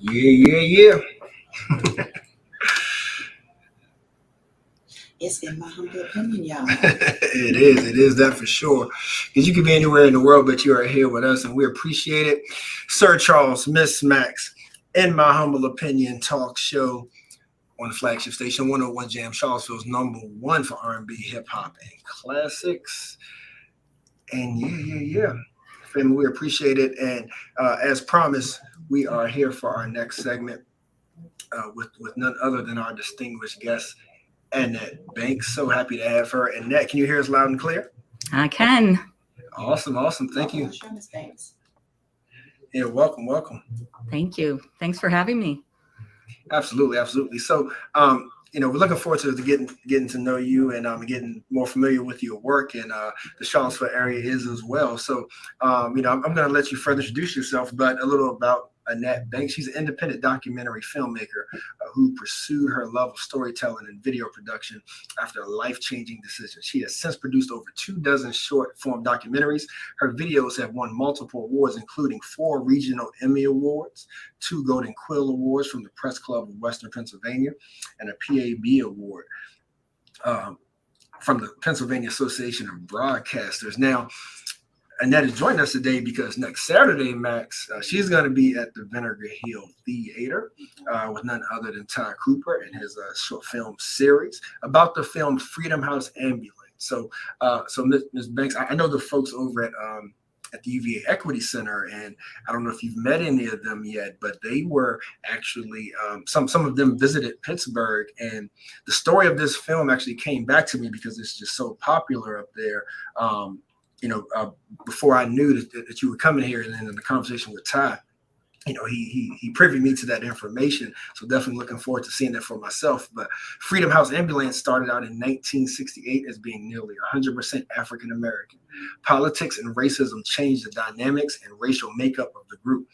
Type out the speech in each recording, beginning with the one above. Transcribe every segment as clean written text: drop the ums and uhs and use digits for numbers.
Yeah. It's in my humble opinion, y'all. It is that for sure. Because you could be anywhere in the world, but you are here with us, and we appreciate it. Sir Charles, Miss Max, in my humble opinion, talk show on the flagship station 101 Jam, Charlottesville's #1 for R&B, hip hop, and classics. And yeah. Family, we appreciate it. And as promised, we are here for our next segment with none other than our distinguished guest, Annette Banks. So happy to have her. Annette, can you hear us loud and clear? I can. Awesome. Thank you. Sure, Miss Banks. Yeah, welcome. Thank you. Thanks for having me. Absolutely. So, we're looking forward to getting to know you and getting more familiar with your work, and the Charlottesville area is as well. So, I'm going to let you further introduce yourself, but a little about Annette Banks. She's an independent documentary filmmaker who pursued her love of storytelling and video production after a life-changing decision. She has since produced over 24 short-form documentaries. Her videos have won multiple awards, including 4 regional Emmy Awards, 2 Golden Quill Awards from the Press Club of Western Pennsylvania, and a PAB Award from the Pennsylvania Association of Broadcasters. Now, Annette is joining us today because next Saturday, Max, she's going to be at the Vinegar Hill Theater with none other than Ty Cooper and his short film series about the film Freedom House Ambulance. So Ms. Banks, I know the folks over at the UVA Equity Center, and I don't know if you've met any of them yet, but they were actually some of them visited Pittsburgh, and the story of this film actually came back to me because it's just so popular up there. Before I knew that you were coming here, and then in the conversation with Ty, he privy me to that information. So definitely looking forward to seeing that for myself. But Freedom House Ambulance started out in 1968 as being nearly 100% African American. Politics and racism changed the dynamics and racial makeup of the group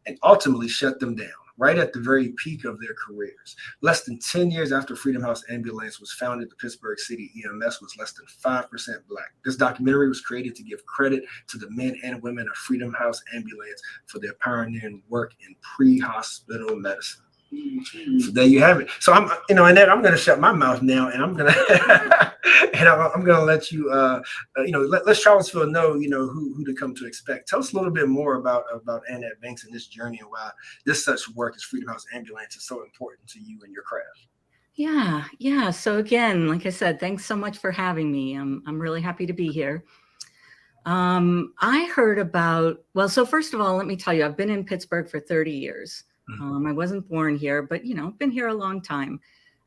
and ultimately shut them down right at the very peak of their careers. Less than 10 years after Freedom House Ambulance was founded, the Pittsburgh City EMS was less than 5% Black. This documentary was created to give credit to the men and women of Freedom House Ambulance for their pioneering work in pre-hospital medicine. So there you have it. So Annette, I'm going to shut my mouth now, and I'm going to I'm going to let you, let Charlottesville know, who to come to expect. Tell us a little bit more about Annette Banks and this journey, and why this such work as Freedom House Ambulance is so important to you and your craft. Yeah. So again, like I said, thanks so much for having me. I'm really happy to be here. I heard about, so first of all, let me tell you, I've been in Pittsburgh for 30 years. I wasn't born here, but, been here a long time.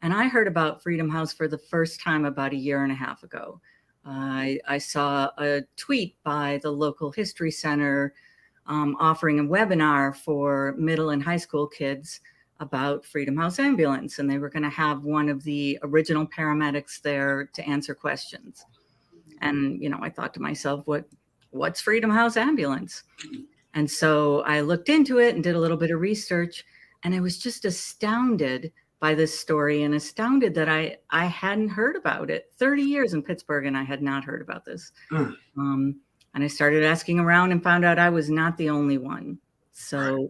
And I heard about Freedom House for the first time about 1.5 years ago. I saw a tweet by the local history center offering a webinar for middle and high school kids about Freedom House Ambulance. And they were going to have one of the original paramedics there to answer questions. And, I thought to myself, what's Freedom House Ambulance? And so I looked into it and did a little bit of research, and I was just astounded by this story and astounded that I hadn't heard about it. 30 years in Pittsburgh, and I had not heard about this. And I started asking around and found out I was not the only one. So,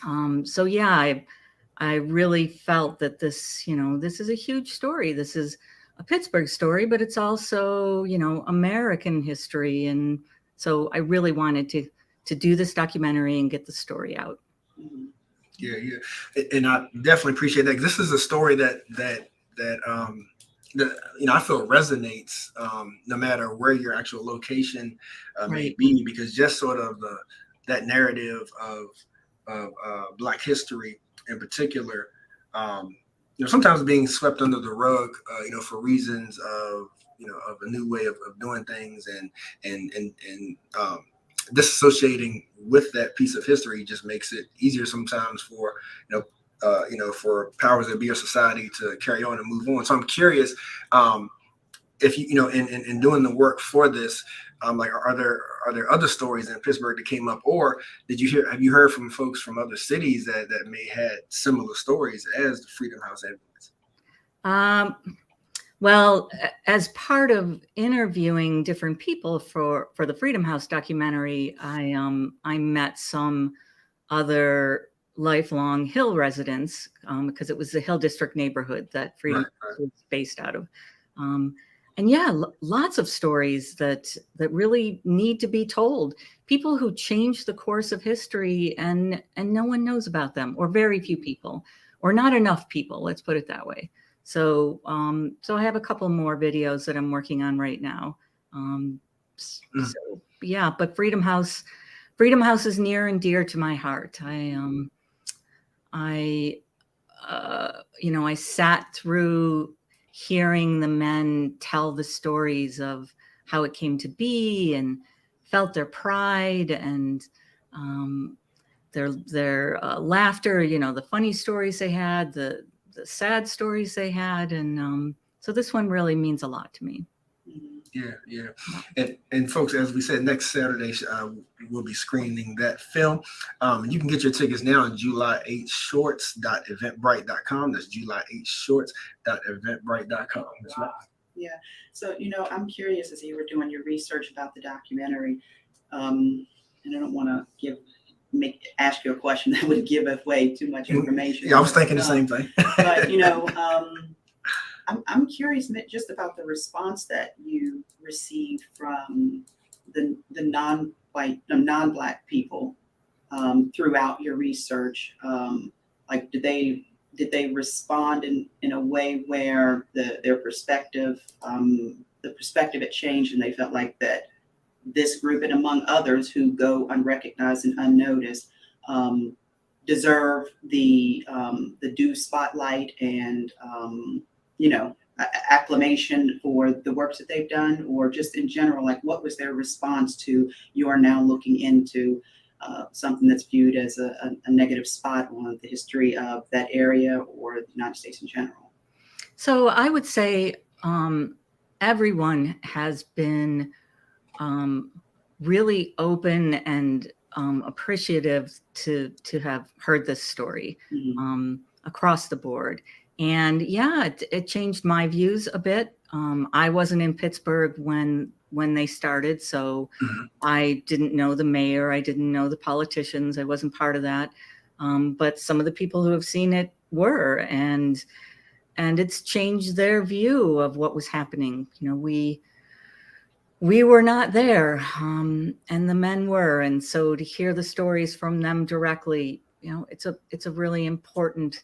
I really felt that this, this is a huge story. This is a Pittsburgh story, but it's also, American history. And so I really wanted to do this documentary and get the story out. Yeah. And I definitely appreciate that. This is a story that I feel resonates no matter where your actual location may be, because just sort of that narrative of Black history in particular, sometimes being swept under the rug, for reasons of a new way of doing things, and disassociating with that piece of history just makes it easier sometimes for for powers that be of society to carry on and move on. So I'm curious, if in doing the work for this, are there other stories in Pittsburgh that came up, or have you heard from folks from other cities that may had similar stories as the Freedom House Ambulance? Well, as part of interviewing different people for the Freedom House documentary, I met some other lifelong Hill residents, because it was the Hill District neighborhood that Freedom Right. was based out of. And yeah, lots of stories that really need to be told. People who changed the course of history, and no one knows about them, or very few people, or not enough people. Let's put it that way. So so I have a couple more videos that I'm working on right now. So yeah, but Freedom House is near and dear to my heart. I sat through hearing the men tell the stories of how it came to be, and felt their pride and their laughter, the funny stories they had, the sad stories they had. And so this one really means a lot to me. Yeah. And folks, as we said, next Saturday we'll be screening that film. You can get your tickets now on July8shorts.eventbrite.com. That's July8shorts.eventbrite.com. That's right. Yeah. So, I'm curious, as you were doing your research about the documentary, and I don't want to ask you a question that would give away too much information. Yeah, I was thinking the same thing. But, I'm curious just about the response that you received from the non-Black people throughout your research. Like, did they respond in a way where their perspective, the perspective had changed, and they felt like that this group, and among others who go unrecognized and unnoticed, deserve the due spotlight and acclamation for the works that they've done, or just in general, like what was their response to you are now looking into something that's viewed as a negative spot on the history of that area or the United States in general? So I would say everyone has been really open and appreciative to have heard this story across the board. And yeah, it changed my views a bit. I wasn't in Pittsburgh when they started, so I didn't know the mayor. I didn't know the politicians. I wasn't part of that. But some of the people who have seen it were, and it's changed their view of what was happening. We were not there, and the men were, and so to hear the stories from them directly, it's a really important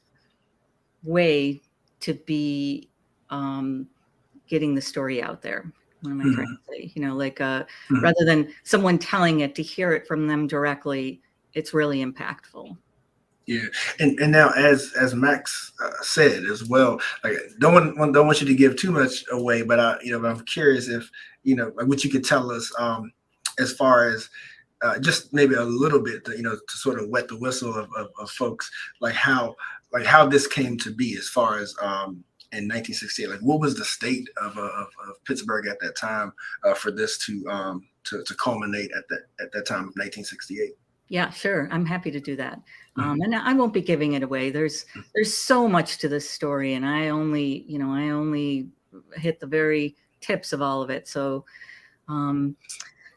way to be getting the story out there. What am I trying to say? Rather than someone telling it, to hear it from them directly, it's really impactful. Yeah, and now as Max said as well, like don't want you to give too much away, but I'm curious if like what you could tell us as far as just maybe a little bit to sort of wet the whistle of folks, like how this came to be as far as in 1968, like what was the state of Pittsburgh at that time for this to culminate at that time of 1968. Yeah, sure. I'm happy to do that. And I won't be giving it away. There's so much to this story, and I only hit the very tips of all of it. So,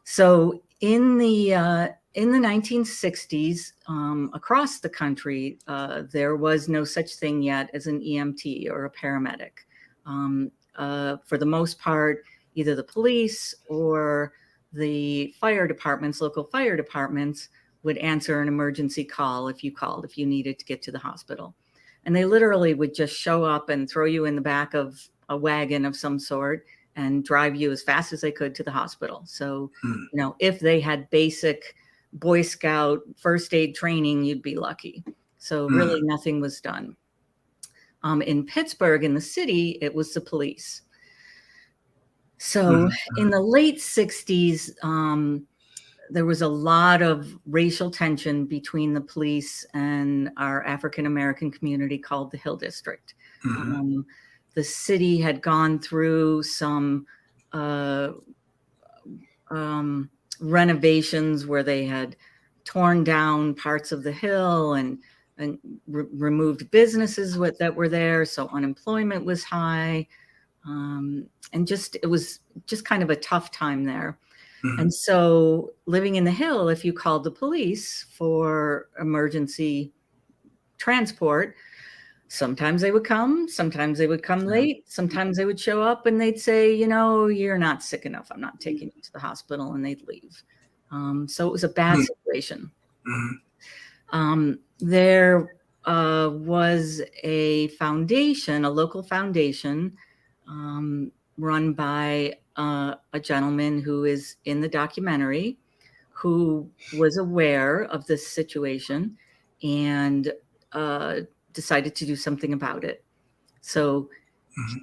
so in the 1960s, across the country, there was no such thing yet as an EMT or a paramedic. For the most part, either the police or the fire departments, local fire departments, would answer an emergency call if you needed to get to the hospital. And they literally would just show up and throw you in the back of a wagon of some sort and drive you as fast as they could to the hospital. So, if they had basic Boy Scout first aid training, you'd be lucky. So really nothing was done. In Pittsburgh, in the city, it was the police. So in the late 60s, there was a lot of racial tension between the police and our African-American community called the Hill District. The city had gone through some renovations where they had torn down parts of the hill and removed businesses that were there. So unemployment was high. And it was just kind of a tough time there. And so living in the hill, if you called the police for emergency transport. Sometimes they would come, sometimes they would come late, sometimes they would show up and they'd say, you're not sick enough, I'm not taking you to the hospital, and they'd leave. So it was a bad situation. There was a foundation, a local foundation, run by a gentleman who is in the documentary, who was aware of this situation and decided to do something about it. So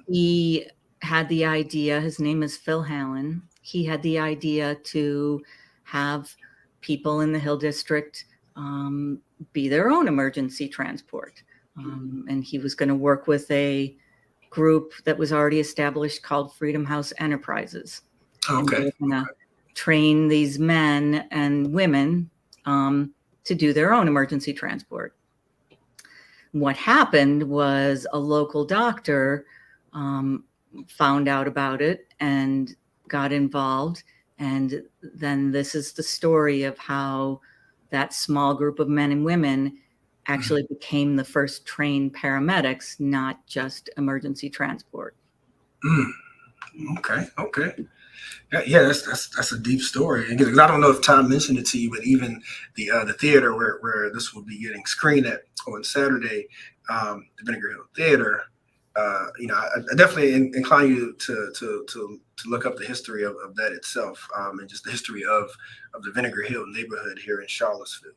he had the idea, his name is Phil Hallen. He had the idea to have people in the Hill District be their own emergency transport. And he was going to work with a group that was already established called Freedom House Enterprises. Okay. And they were going to train these men and women to do their own emergency transport. What happened was a local doctor found out about it and got involved. And then this is the story of how that small group of men and women actually became the first trained paramedics, not just emergency transport. Okay. Yeah, that's a deep story. And because I don't know if Tom mentioned it to you, but even the theater where this will be getting screened at on Saturday, the Vinegar Hill Theater. I definitely incline you to look up the history of that itself, and just the history of the Vinegar Hill neighborhood here in Charlottesville.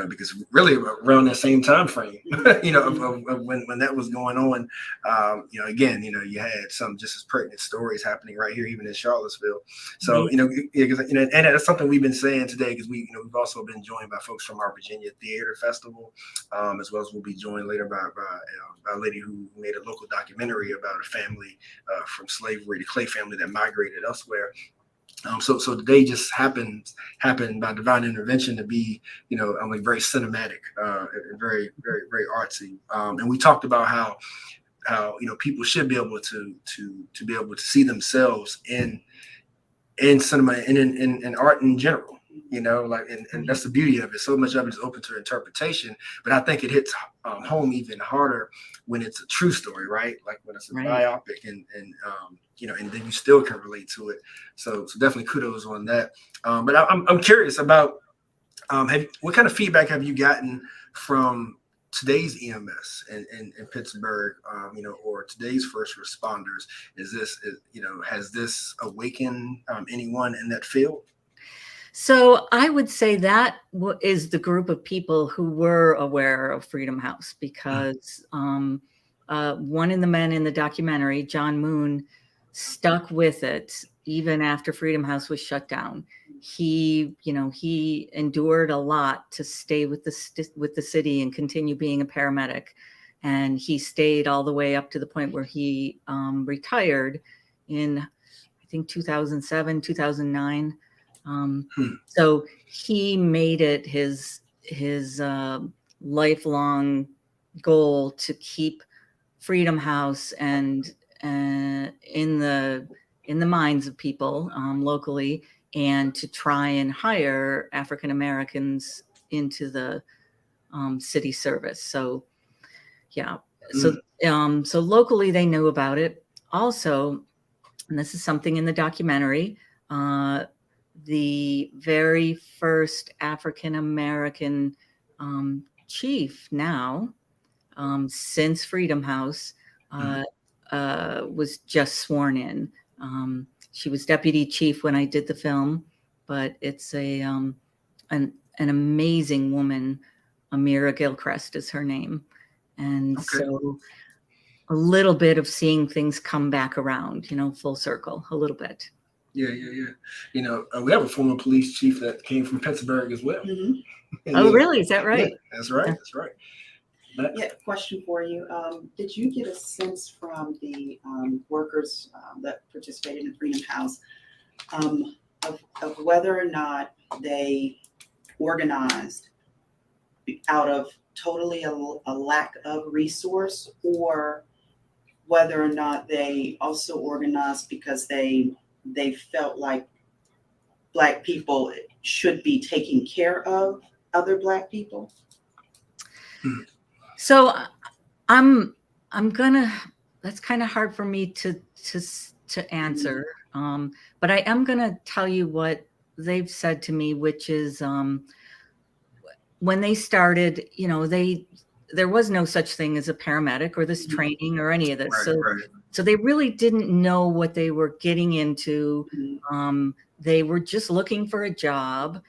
Because really around that same time frame, of when that was going on, you had some just as pertinent stories happening right here, even in Charlottesville. So, and that's something we've been saying today, because we've also been joined by folks from our Virginia Theater Festival, as well as we'll be joined later by a lady who made a local documentary about a family from slavery, the Clay family that migrated elsewhere. So the day just happened by divine intervention to be, very cinematic, and very, very, very artsy. And we talked about how people should be able to be able to see themselves in cinema and in art in general. And that's the beauty of it. So much of it is open to interpretation, but I think it hits home even harder when it's a true story, right? Like when it's a biopic, and then you still can relate to it. So definitely kudos on that. But I'm curious about what kind of feedback have you gotten from today's EMS in Pittsburgh, or today's first responders? Has this awakened anyone in that field? So I would say that is the group of people who were aware of Freedom House, because one of the men in the documentary, John Moon, stuck with it even after Freedom House was shut down. He endured a lot to stay with the city and continue being a paramedic, and he stayed all the way up to the point where he retired in, I think, 2007, 2009. So he made it his lifelong goal to keep Freedom House and in the minds of people locally, and to try and hire African Americans into the city service. So so locally they knew about it. Also, and this is something in the documentary, the very first African American chief now, since Freedom House, was just sworn in. She was deputy chief when I did the film, but it's an amazing woman. Amira Gilchrist is her name. And so a little bit of seeing things come back around, full circle, a little bit. Yeah. We have a former police chief that came from Pittsburgh as well. Oh, really? Is that right? Yeah, that's right. That's right. Yeah, question for you. Did you get a sense from the workers that participated in Freedom House of whether or not they organized out of totally a lack of resource, or whether or not they also organized because they felt like Black people should be taking care of other Black people? Mhm. So I'm gonna. That's kind of hard for me to answer. But I am gonna tell you what they've said to me, which is when they started, there was no such thing as a paramedic or this training or any of this. Right, right. So they really didn't know what they were getting into. They were just looking for a job.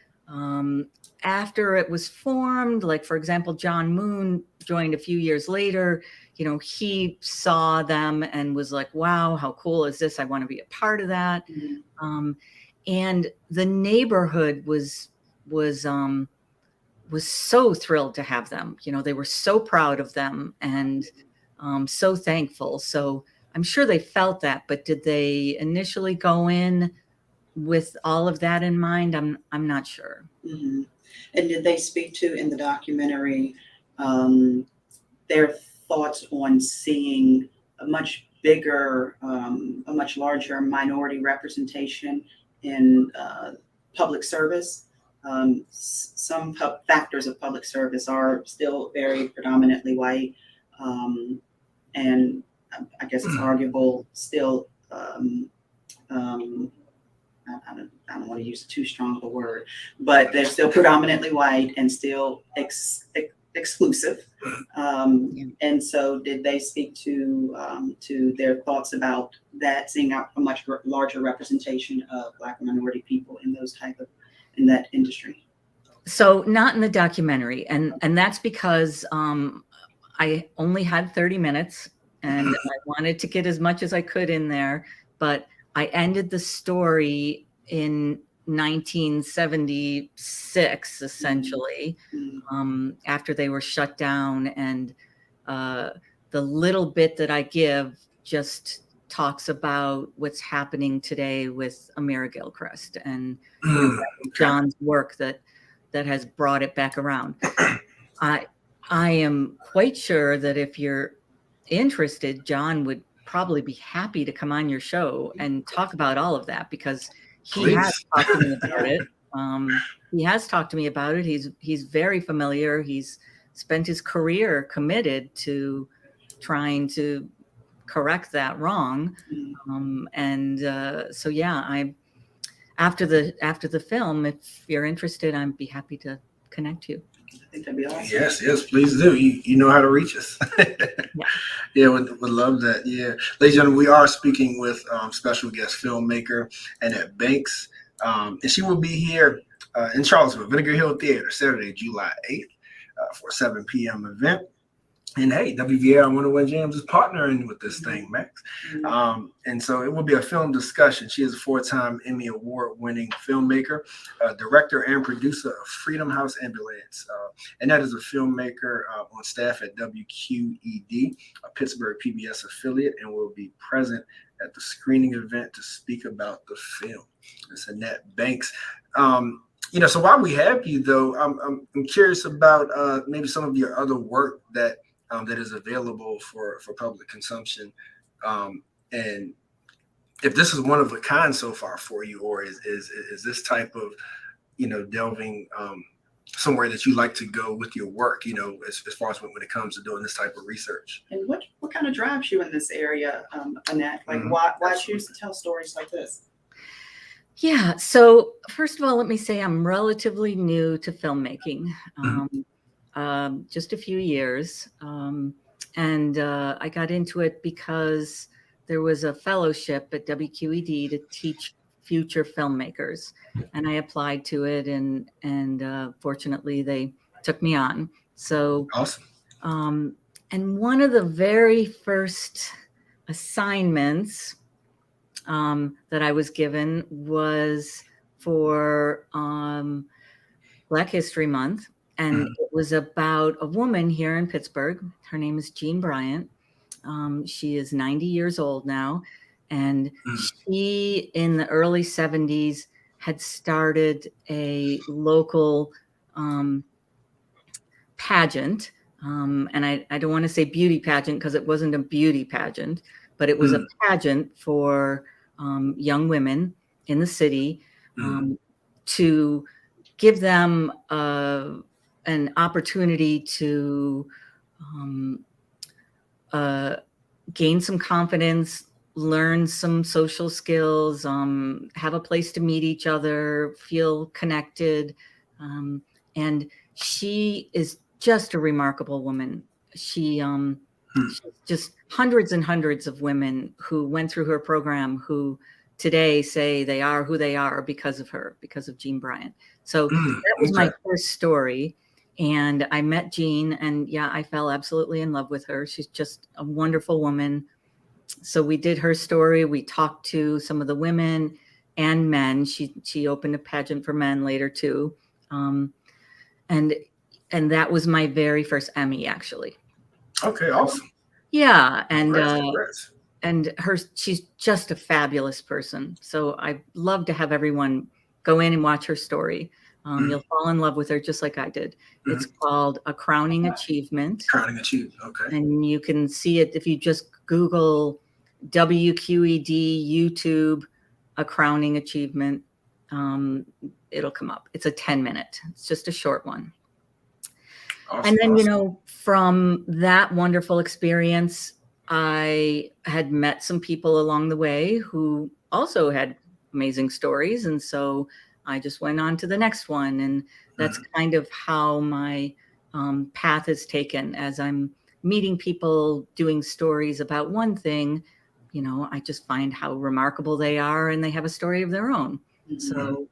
After it was formed, like, for example, John Moon joined a few years later, he saw them and was like, wow, how cool is this? I want to be a part of that. And the neighborhood was so thrilled to have them. They were so proud of them and so thankful. So I'm sure they felt that, but did they initially go in with all of that in mind? I'm not sure. Mm-hmm. And did they speak to in the documentary their thoughts on seeing a much bigger, a much larger minority representation in public service? Some factors of public service are still very predominantly white, and I guess it's arguable still. I don't want to use too strong of a word, but they're still predominantly white and still exclusive. And so, did they speak to their thoughts about that, seeing a much larger representation of Black and minority people in in that industry? So, not in the documentary, and that's because I only had 30 minutes, and I wanted to get as much as I could in there, but I ended the story in 1976, essentially, after they were shut down. And the little bit that I give just talks about what's happening today with Amira Gilchrist and John's work that has brought it back around. I am quite sure that if you're interested, John would probably be happy to come on your show and talk about all of that, because he has talked to me about it. He has talked to me about it. He's very familiar. He's spent his career committed to trying to correct that wrong. So yeah, after the film, if you're interested, I'd be happy to connect you. I think that'd be awesome. Yes, please do. You know how to reach us. Yeah, would love that. Yeah, ladies and gentlemen, we are speaking with special guest filmmaker Annette Banks, and she will be here in Charlottesville, Vinegar Hill Theater, Saturday, July 8th, for a 7 p.m. event. And hey, WVR 101 Jams is partnering with this thing, Max. And so it will be a film discussion. She is a 4-time Emmy Award-winning filmmaker, director, and producer of Freedom House Ambulance. And that is a filmmaker on staff at WQED, a Pittsburgh PBS affiliate, and will be present at the screening event to speak about the film. It's Annette Banks. So while we have you, though, I'm curious about maybe some of your other work that is available for public consumption, and if this is one of a kind so far for you, or is this type of delving somewhere that you like to go with your work, as far as when it comes to doing this type of research? And what kind of drives you in this area, Annette? Like, why choose to tell stories like this? Yeah. So first of all, let me say I'm relatively new to filmmaking. Just a few years. And I got into it because there was a fellowship at WQED to teach future filmmakers. And I applied to it, and fortunately they took me on. So awesome. And one of the very first assignments that I was given was for Black History Month. And it was about a woman here in Pittsburgh. Her name is Jean Bryant. She is 90 years old now. And she, in the early 70s, had started a local pageant. And I don't want to say beauty pageant because it wasn't a beauty pageant, but it was a pageant for young women in the city to give them an opportunity to gain some confidence, learn some social skills, have a place to meet each other, feel connected. And she is just a remarkable woman. She's just hundreds and hundreds of women who went through her program who today say they are who they are because of her, because of Jean Bryant. So that was my first story. And I met Jean, and yeah, I fell absolutely in love with her. She's just a wonderful woman. So we did her story. We talked to some of the women and men. She opened a pageant for men later too. And that was my very first Emmy, actually. Okay, awesome. Yeah, and Congrats. and she's just a fabulous person. So I love to have everyone go in and watch her story. You'll fall in love with her just like I did. It's called A Crowning Achievement. Crowning Achievement, okay. And you can see it if you just Google WQED YouTube, A Crowning Achievement. It'll come up. It's a 10-minute. It's just a short one. Awesome, and then, awesome. you know, from that wonderful experience, I had met some people along the way who also had amazing stories. And so I just went on to the next one. And that's kind of how my path is taken. As I'm meeting people doing stories about one thing, you know, I just find how remarkable they are and they have a story of their own. So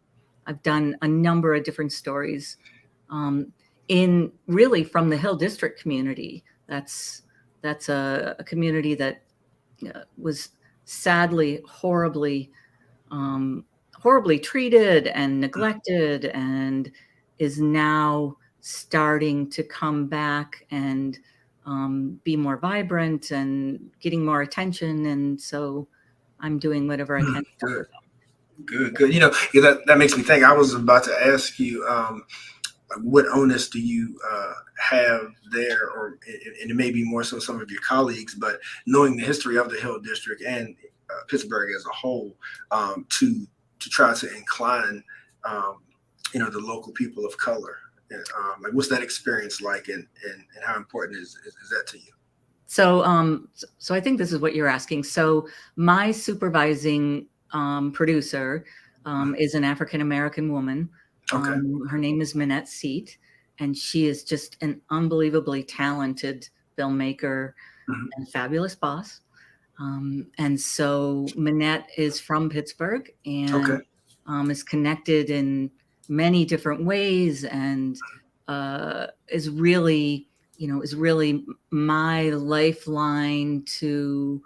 I've done a number of different stories in really from the Hill District community. That's a community that was sadly horribly treated and neglected, and is now starting to come back and be more vibrant and getting more attention. And so I'm doing whatever I can. Good. You know, that makes me think. I was about to ask you, what onus do you have there, or and it may be more so some of your colleagues, but knowing the history of the Hill District and Pittsburgh as a whole, to try to incline, you know, the local people of color. Like, what's that experience like, and how important is that to you? So, so I think this is what you're asking. So my supervising producer is an African-American woman. Okay. Her name is Annette, and she is just an unbelievably talented filmmaker and fabulous boss. And so Annette is from Pittsburgh and is connected in many different ways, and is really my lifeline to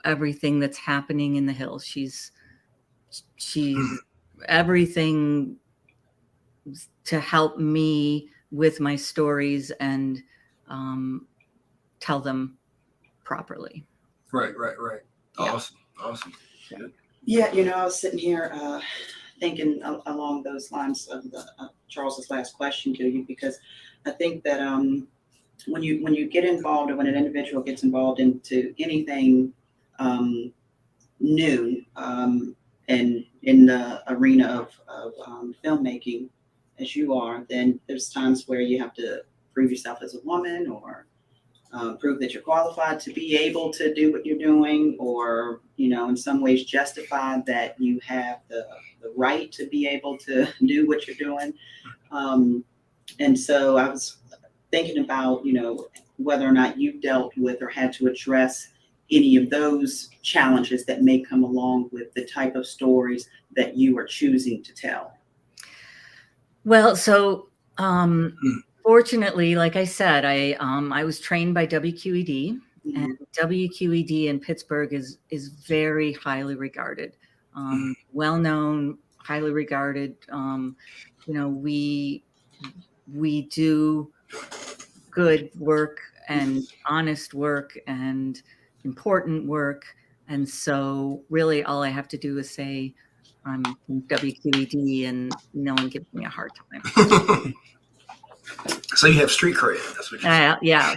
everything that's happening in the Hills. She's everything to help me with my stories and tell them properly. Right. Yeah. Awesome. Yeah, you know, I was sitting here thinking along those lines of Charles's last question to you, because I think that when you get involved, or when an individual gets involved into anything new, and in the arena of filmmaking, as you are, then there's times where you have to prove yourself as a woman, or prove that you're qualified to be able to do what you're doing, or, you know, in some ways justify that you have the right to be able to do what you're doing. And so I was thinking about, you know, whether or not you've dealt with or had to address any of those challenges that may come along with the type of stories that you are choosing to tell. Well, so fortunately, like I said, I was trained by WQED, and WQED in Pittsburgh is very highly regarded, well known, highly regarded. You know, we do good work and honest work and important work, and so really all I have to do is say I'm from WQED, and no one gives me a hard time. So you have street cred. That's what you're saying. Yeah.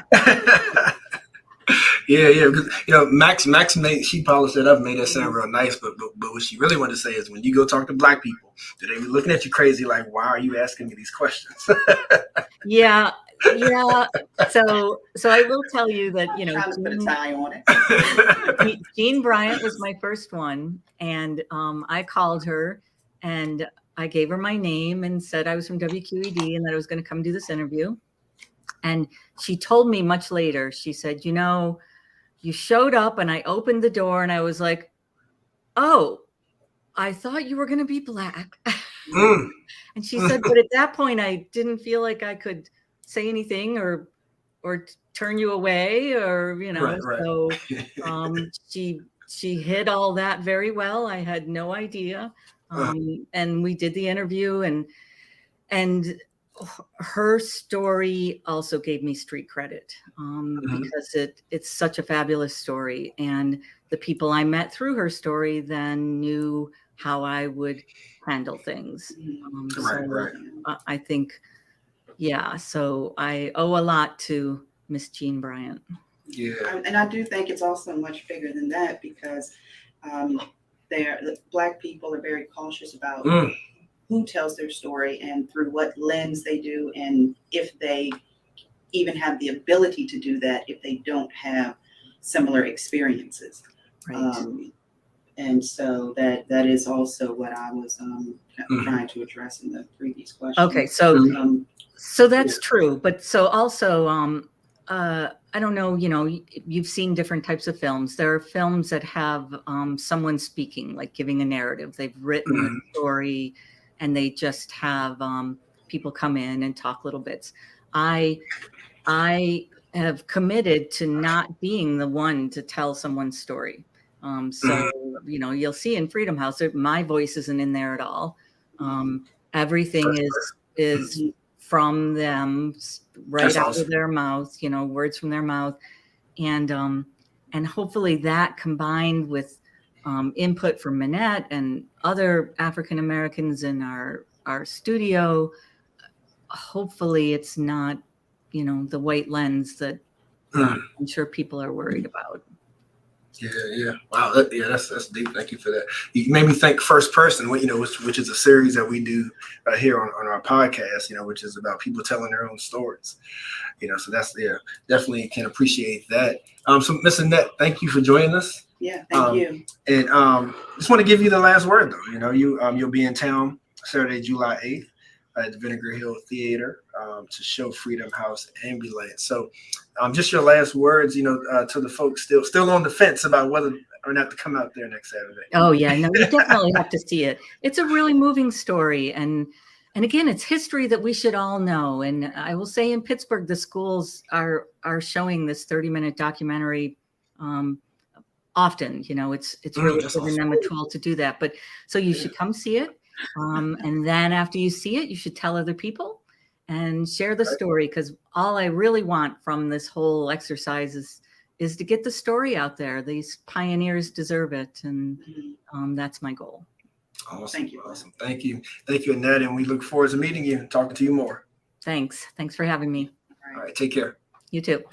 Yeah. Because Max made, she polished it up, made that sound real nice. But what she really wanted to say is, when you go talk to Black people, do they be looking at you crazy like, why are you asking me these questions? Yeah. So I will tell you that, Trying to put a tie on it. Jean Bryant was my first one, and I called her and I gave her my name and said I was from WQED and that I was going to come do this interview. And she told me much later, she said, you showed up and I opened the door and I was like, oh, I thought you were going to be Black. And she said, but at that point, I didn't feel like I could say anything or turn you away, or, Right. so she hid all that very well. I had no idea. And we did the interview, and her story also gave me street credit, because it's such a fabulous story. And the people I met through her story then knew how I would handle things. Right. I think, so I owe a lot to Miss Jean Bryant. Yeah. And I do think it's also much bigger than that, because the Black people are very cautious about who tells their story and through what lens they do, and if they even have the ability to do that if they don't have similar experiences. Right. And so that is also what I was trying to address in the previous question. Okay, so that's true, but so also I don't know, you've seen different types of films. There are films that have someone speaking, like giving a narrative. They've written a story and they just have people come in and talk little bits. I have committed to not being the one to tell someone's story. So, you'll see in Freedom House, my voice isn't in there at all. Everything is from them, right out of their mouth, words from their mouth. And hopefully that, combined with input from Annette and other African Americans in our studio, hopefully it's not, the white lens that I'm sure people are worried about. Yeah. Wow. That's deep. Thank you for that. You made me think First Person, which is a series that we do here on our podcast, which is about people telling their own stories. So that's, definitely can appreciate that. So Miss Annette, thank you for joining us. Yeah, thank you. And just want to give you the last word, though. You'll be in town Saturday, July 8th at the Vinegar Hill Theater to show Freedom House Ambulance. So just your last words, to the folks still on the fence about whether or not to come out there next Saturday. Oh, yeah. No, you definitely have to see it. It's a really moving story. And again, it's history that we should all know. And I will say in Pittsburgh, the schools are showing this 30-minute documentary often. It's really giving them a tool to do that. But so you should come see it. And then after you see it, you should tell other people and share the story, because all I really want from this whole exercise is to get the story out there. These pioneers deserve it. And that's my goal. Awesome. Thank you. Awesome. Thank you, Annette. And we look forward to meeting you and talking to you more. Thanks for having me. All right. Take care. You too.